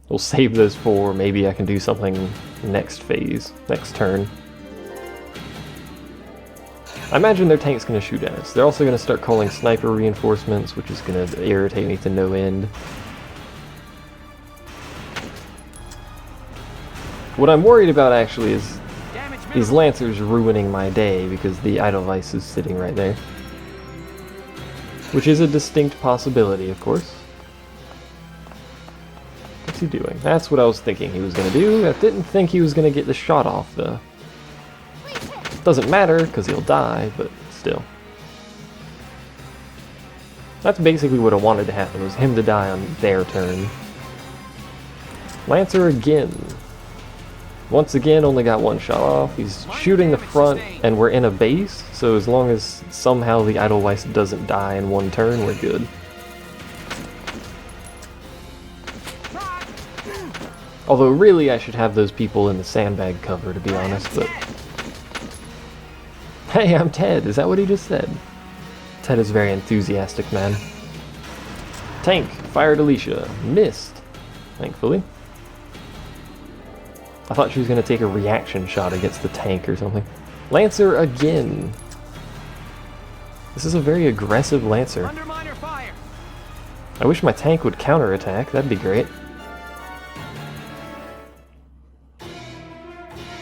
We'll save those 4. Maybe I can do something next phase, next turn. I imagine their tank's going to shoot at us. They're also going to start calling sniper reinforcements, which is going to irritate me to no end. What I'm worried about actually is these Lancers ruining my day because the Edelweiss is sitting right there. Which is a distinct possibility, of course. What's he doing? That's what I was thinking he was going to do. I didn't think he was going to get the shot off, though. Doesn't matter, because he'll die, but still. That's basically what I wanted to happen, was him to die on their turn. Lancer again. Once again, only got 1 shot off. He's shooting the front, and we're in a base, so as long as somehow the Edelweiss doesn't die in 1 turn, we're good. Although really I should have those people in the sandbag cover, to be honest, but... Hey, I'm Ted, is that what he just said? Ted is a very enthusiastic man. Tank, fired Alicia. Missed, thankfully. I thought she was going to take a reaction shot against the tank or something. Lancer again. This is a very aggressive Lancer. Under miner fire. I wish my tank would counterattack, that'd be great.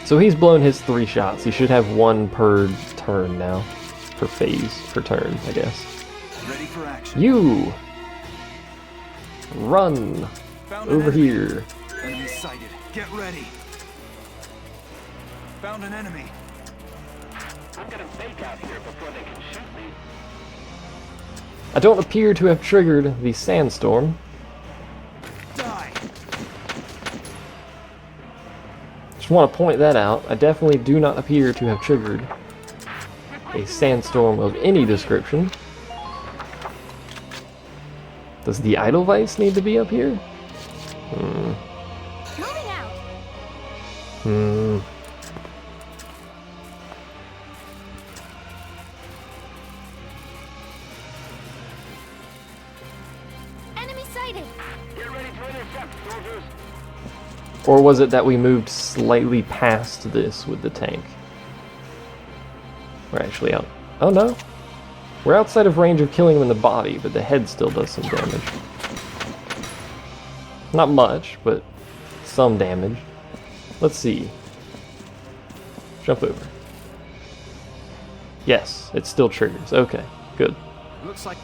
So he's blown his 3 shots. He should have 1 per turn now. Per phase, per turn, I guess. Ready for action. You! Run! Found an Over enemy. here. Enemy sighted. Get ready. Found an enemy. I'm gonna fake out here before they can shoot me. I don't appear to have triggered the sandstorm. Die. Just want to point that out. I definitely do not appear to have triggered a sandstorm of any description. Does the Edelweiss need to be up here? Moving out. Enemy sighted. Get ready to intercept, soldiers. Or was it that we moved slightly past this with the tank? We're actually out. Oh no. We're outside of range of killing him in the body, but the head still does some damage. Not much, but some damage. Let's see. Jump over. Yes, it still triggers. Okay, good. Looks like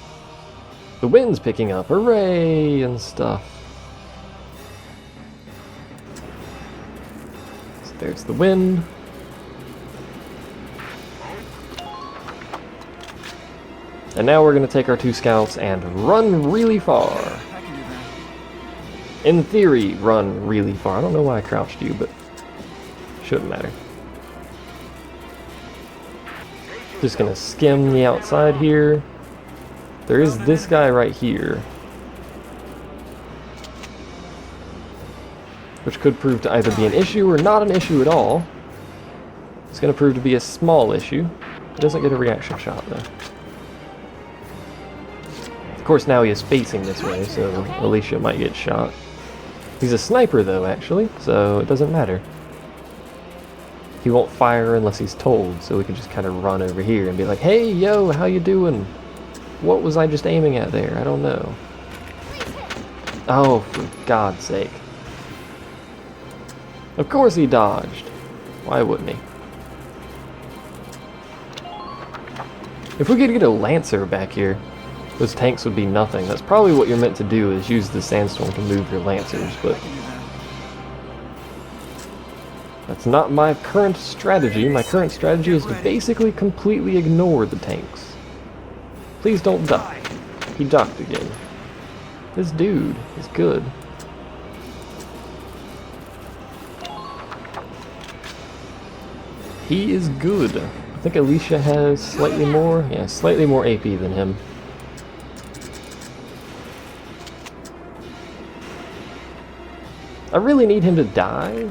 The wind's picking up. Hooray! And stuff. So there's the wind. And now we're going to take our 2 scouts and run really far. I can do that. In theory, run really far. I don't know why I crouched you, but shouldn't matter. Just going to skim the outside here. There is this guy right here. which could prove to either be an issue or not an issue at all. It's going to prove to be a small issue. It doesn't get a reaction shot, though. Of course, now he is facing this way, so Alicia might get shot. He's a sniper, though, actually, so it doesn't matter. He won't fire unless he's told, so we can just kind of run over here and be like, hey, yo, how you doing? What was I just aiming at there? I don't know. Oh, for God's sake. Of course he dodged. Why wouldn't he? If we could get a Lancer back here, those tanks would be nothing. That's probably what you're meant to do, is use the sandstorm to move your Lancers, but that's not my current strategy. My current strategy is to basically completely ignore the tanks. Please don't duck. He ducked again. This dude is good. He is good. I think Alicia has slightly more, yeah, slightly more AP than him. I really need him to die.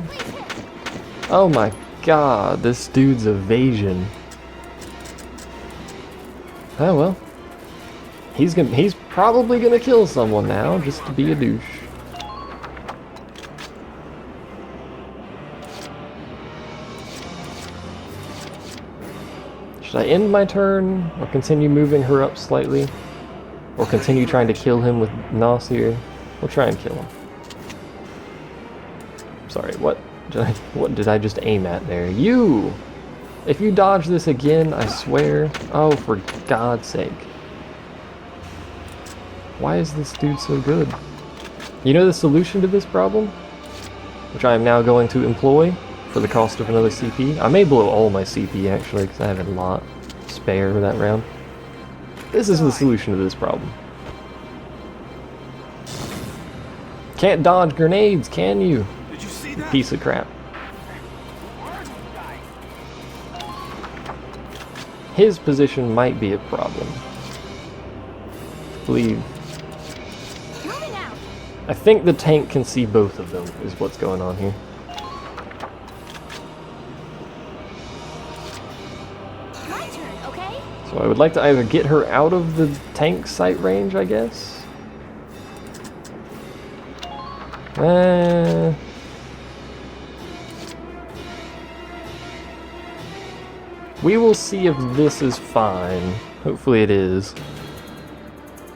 Oh my God, this dude's evasion. Oh well. He's probably gonna kill someone now, just to be a douche. Should I end my turn, or continue moving her up slightly? Or continue trying to kill him with Nasir? We'll try and kill him. Sorry, what did I just aim at there? You! If you dodge this again, I swear. Oh, for God's sake. Why is this dude so good? You know the solution to this problem? Which I am now going to employ for the cost of another CP. I may blow all my CP actually, because I have a lot spare that round. This is the solution to this problem. Can't dodge grenades, can you? Did you see that? Piece of crap. His position might be a problem. I believe. I think the tank can see both of them, is what's going on here. My turn, okay? So I would like to either get her out of the tank sight range, I guess. We will see if this is fine. Hopefully it is.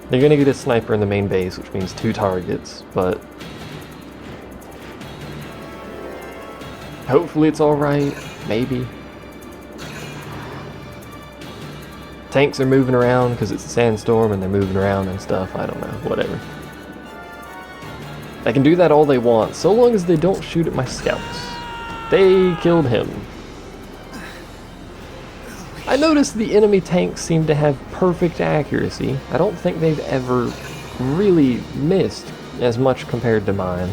They're gonna get a sniper in the main base, which means 2 targets, but hopefully it's alright. Maybe. Tanks are moving around because it's a sandstorm and they're moving around and stuff. I don't know. Whatever. They can do that all they want, so long as they don't shoot at my scouts. They killed him. I noticed the enemy tanks seem to have perfect accuracy. I don't think they've ever really missed as much compared to mine.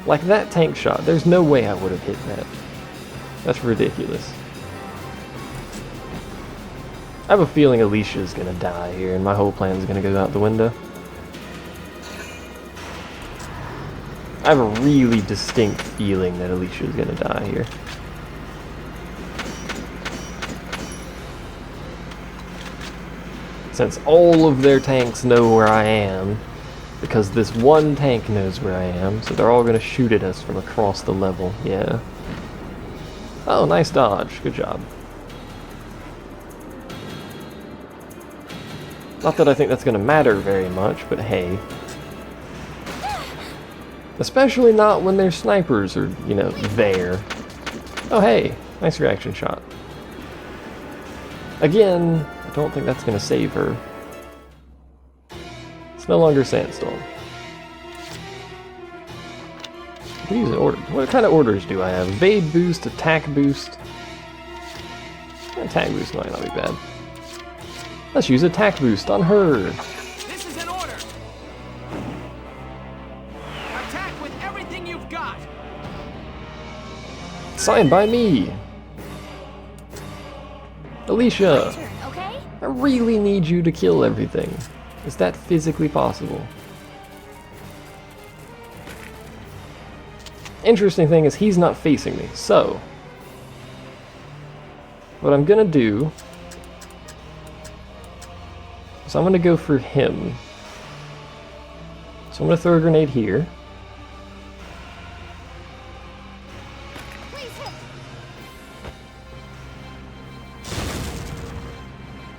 Like that tank shot, there's no way I would have hit that. That's ridiculous. I have a feeling Alicia's gonna die here and my whole plan's gonna go out the window. I have a really distinct feeling that Alicia's gonna die here. Since all of their tanks know where I am, because this one tank knows where I am, so they're all gonna shoot at us from across the level, yeah. Oh, nice dodge, good job. Not that I think that's gonna matter very much, but hey. Especially not when their snipers are, you know, there. Oh hey, nice reaction shot. Again, I don't think that's going to save her. It's no longer Sandstorm. I can use an order. What kind of orders do I have? Evade boost, attack boost. Attack boost might not be bad. Let's use attack boost on her. This is an order. Attack with everything you've got. Signed by me. Alicia. Okay? I really need you to kill everything. Is that physically possible? Interesting thing is he's not facing me, so what I'm gonna do is I'm gonna go for him. So I'm gonna throw a grenade here.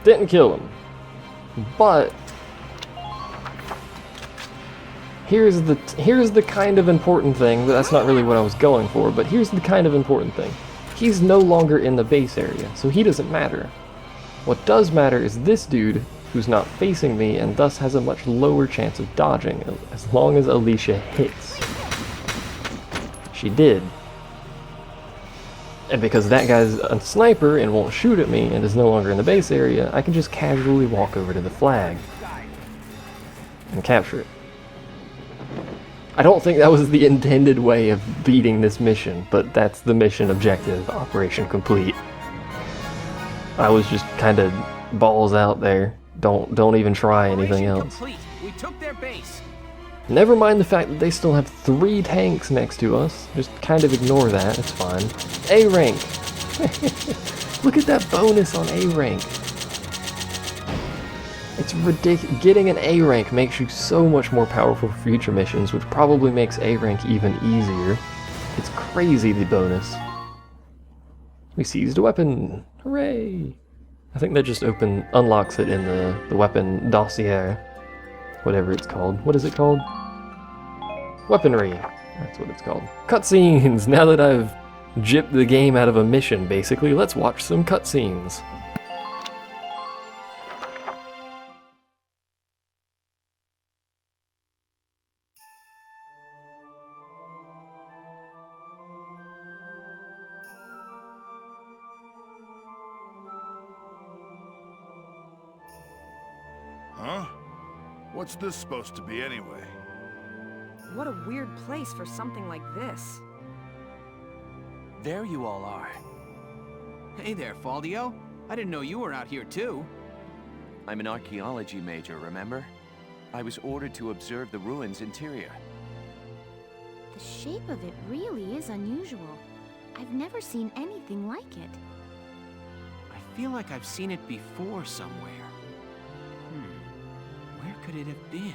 Didn't kill him, but here's the kind of important thing. That's not really what I was going for, but here's the kind of important thing. He's no longer in the base area, so he doesn't matter. What does matter is this dude who's not facing me and thus has a much lower chance of dodging as long as Alicia hits. She did. And because that guy's a sniper and won't shoot at me and is no longer in the base area, I can just casually walk over to the flag and capture it. I don't think that was the intended way of beating this mission, but that's the mission objective. Operation complete. I was just kind of balls out there. Don't even try anything else. We took their base. Never mind the fact that they still have 3 tanks next to us. Just kind of ignore that, it's fine. A rank! Look at that bonus on A rank. It's ridiculous. Getting an A rank makes you so much more powerful for future missions, which probably makes A rank even easier. It's crazy, the bonus. We seized a weapon! Hooray! I think that just unlocks it in the weapon dossier. Whatever it's called. What is it called? Weaponry. That's what it's called. Cutscenes! Now that I've gypped the game out of a mission, basically, let's watch some cutscenes. Huh? What's this supposed to be anyway? What a weird place for something like this. There you all are. Hey there, Faldio. I didn't know you were out here too. I'm an archaeology major, remember? I was ordered to observe the ruins' interior. The shape of it really is unusual. I've never seen anything like it. I feel like I've seen it before somewhere. Where could it have been?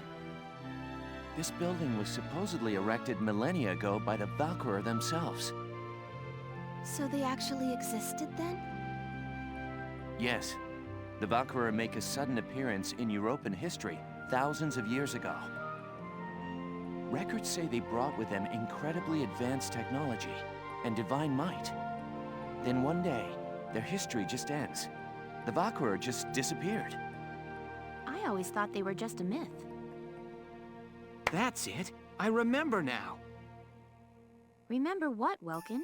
This building was supposedly erected millennia ago by the Valkyria themselves. So they actually existed then? Yes. The Valkyria make a sudden appearance in Europan history thousands of years ago. Records say they brought with them incredibly advanced technology and divine might. Then one day, their history just ends. The Valkyria just disappeared. I always thought they were just a myth. That's it. I remember now. Remember what, Welkin?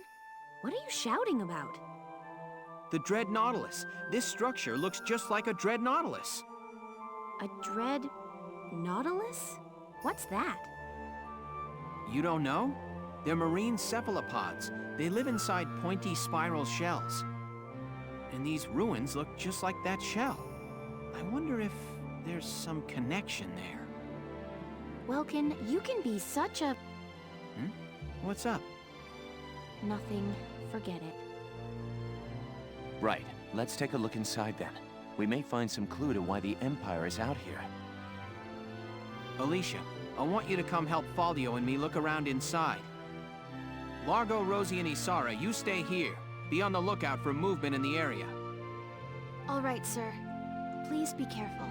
What are you shouting about? The Dread Nautilus. This structure looks just like a Dread Nautilus. A Dread Nautilus? What's that? You don't know? They're marine cephalopods. They live inside pointy spiral shells. And these ruins look just like that shell. I wonder if there's some connection there. Welkin, you can be such a... What's up? Nothing. Forget it. Right. Let's take a look inside then. We may find some clue to why the Empire is out here. Alicia, I want you to come help Faldio and me look around inside. Largo, Rosie, and Isara, you stay here. Be on the lookout for movement in the area. All right, sir. Please be careful.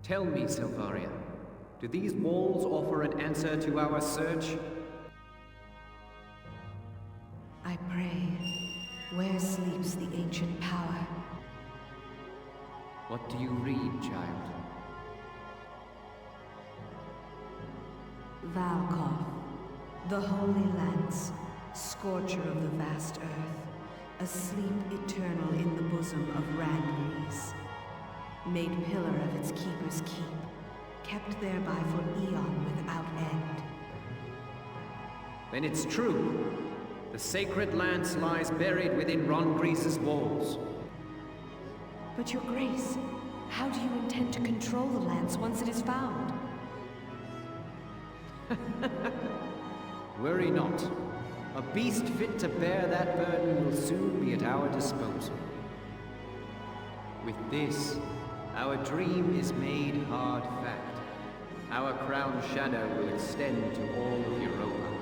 Tell me, Silvaria, do these walls offer an answer to our search? I pray, where sleeps the ancient power? What do you read, child? Valkov, the Holy Lance, scorcher of the vast earth, asleep eternal in the bosom of Ragnite, made pillar of its keeper's keep, kept thereby for eon without end. Then it's true. The sacred lance lies buried within Ron Grease's walls. But your grace, how do you intend to control the lance once it is found? Worry not. A beast fit to bear that burden will soon be at our disposal. With this, our dream is made hard fact. Our crown shadow will extend to all of Europa.